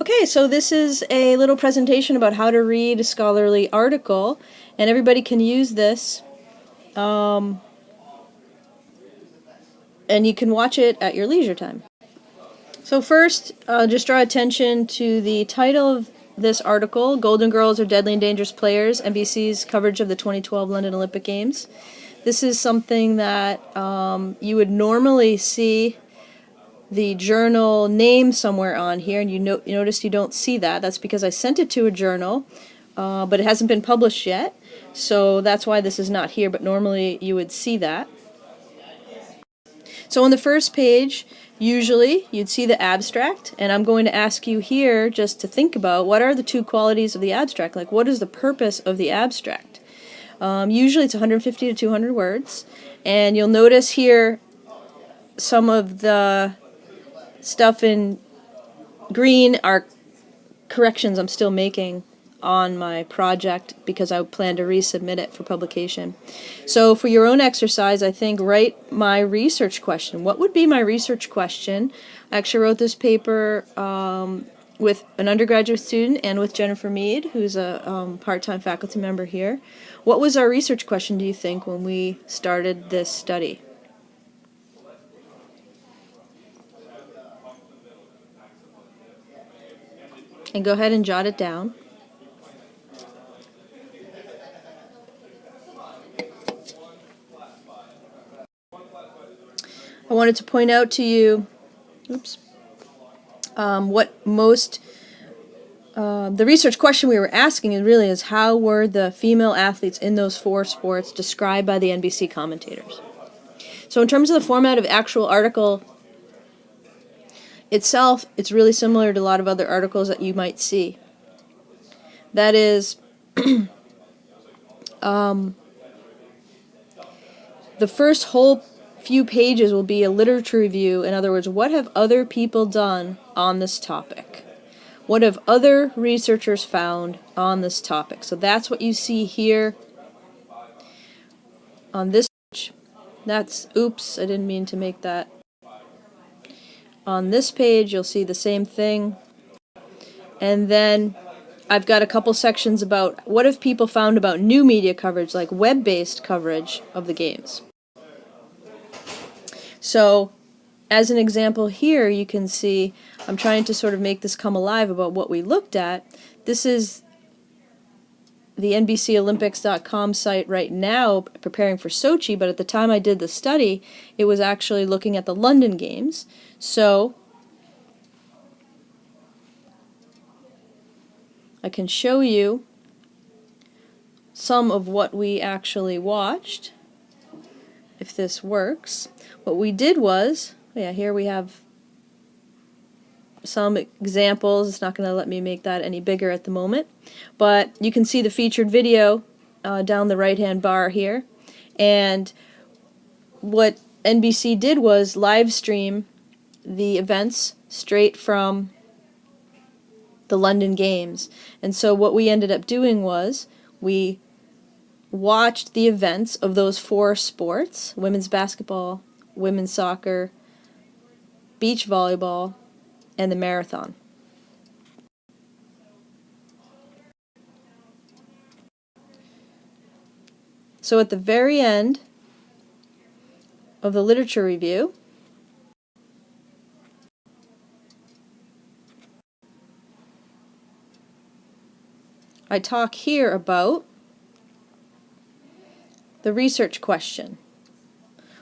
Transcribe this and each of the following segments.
Okay, so this is a little presentation about how to read a scholarly article, and everybody can use this, and you can watch it at your leisure time. So first, just draw attention to the title of this article, Golden Girls Are Deadly and Dangerous Players, NBC's coverage of the 2012 London Olympic Games. This is something that you would normally see the journal name somewhere on here, and you notice you don't see that. That's because I sent it to a journal, but it hasn't been published yet, so that's why this is not here, but normally you would see that. So on the first page, usually you'd see the abstract, and I'm going to ask you here just to think about what are the two qualities of the abstract, like what is the purpose of the abstract. Usually it's 150 to 200 words, and you'll notice here some of the stuff in green are corrections I'm still making on my project because I plan to resubmit it for publication. So for your own exercise, I think write my research question. What would be my research question? I actually wrote this paper with an undergraduate student and with Jennifer Mead, who's a part-time faculty member here. What was our research question, do you think, when we started this study? And go ahead and jot it down. I wanted to point out to you, what most, the research question we were asking is how were the female athletes in those four sports described by the NBC commentators? So in terms of the format of actual article itself, it's really similar to a lot of other articles that you might see. That is, the first whole few pages will be a literature review. In other words, what have other people done on this topic? What have other researchers found on this topic? So that's what you see here on this page. That's, oops, I didn't mean to make that. On this page, you'll see the same thing. And then I've got a couple sections about what have people found about new media coverage, like web-based coverage of the games. So, as an example here, you can see I'm trying to sort of make this come alive about what we looked at. This is the NBCOlympics.com site right now preparing for Sochi, but at the time I did the study, it was actually looking at the London Games. So, I can show you some of what we actually watched, if this works. What we did was, here we have some examples. It's not going to let me make that any bigger at the moment, but you can see the featured video down the right-hand bar here. And what NBC did was live stream the events straight from the London Games. And so what we ended up doing was we watched the events of those four sports: women's basketball, women's soccer, beach volleyball, and the marathon. So at the very end of the literature review, I talk here about the research question.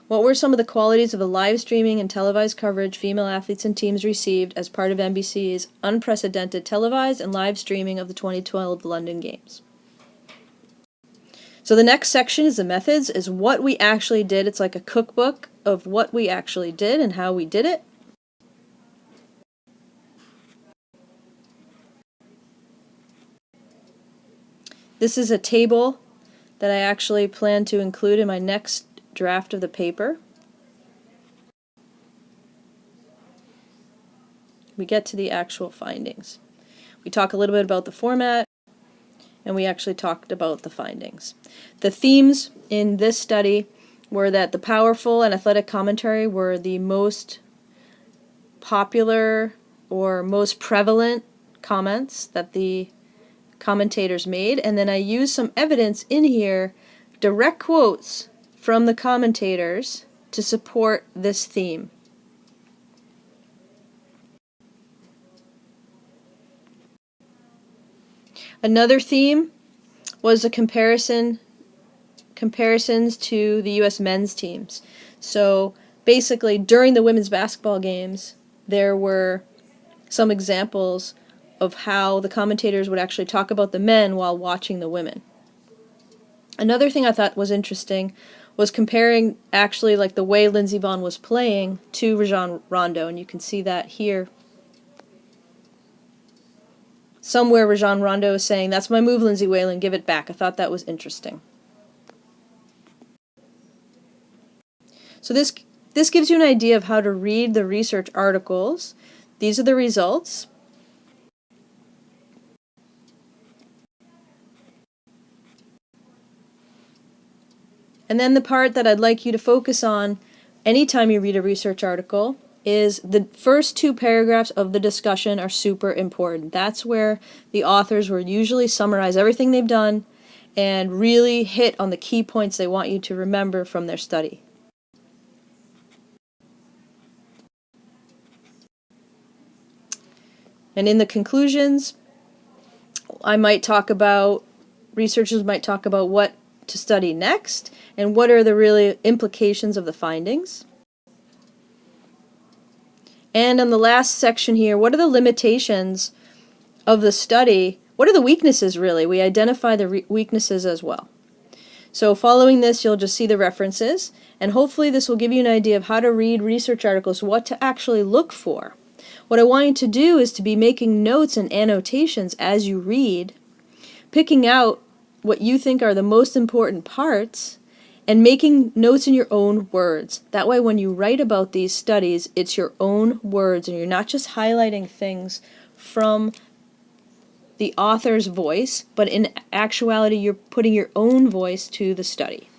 What were some of the qualities of the live streaming and televised coverage female athletes and teams received as part of NBC's unprecedented televised and live streaming of the 2012 London Games? So the next section is the methods, is what we actually did. It's like a cookbook of what we actually did and how we did it. This is a table that I actually plan to include in my next draft of the paper. We get to the actual findings. We talk a little bit about the format, and we actually talked about the findings. The themes in this study were that the powerful and athletic commentary were the most popular or most prevalent comments that the commentators made, and then I used some evidence in here, direct quotes from the commentators to support this theme. Another theme was a comparisons to the U.S. men's teams. So basically, during the women's basketball games, there were some examples of how the commentators would actually talk about the men while watching the women. Another thing I thought was interesting was comparing actually like the way Lindsey Vonn was playing to Rajon Rondo, and you can see that here. Somewhere Rajon Rondo is saying, "That's my move, Lindsay Whalen, give it back." I thought that was interesting. So this gives you an idea of how to read the research articles. These are the results. And then the part that I'd like you to focus on anytime you read a research article is the first 2 paragraphs of the discussion are super important. That's where the authors will usually summarize everything they've done and really hit on the key points they want you to remember from their study. And in the conclusions, researchers might talk about what to study next and what are the really implications of the findings. And on the last section here, what are the limitations of the study? What are the weaknesses, really? We identify the weaknesses as well. So following this, you'll just see the references, and hopefully this will give you an idea of how to read research articles, what to actually look for. What I want you to do is to be making notes and annotations as you read, picking out what you think are the most important parts, and making notes in your own words. That way when you write about these studies, it's your own words and you're not just highlighting things from the author's voice, but in actuality you're putting your own voice to the study.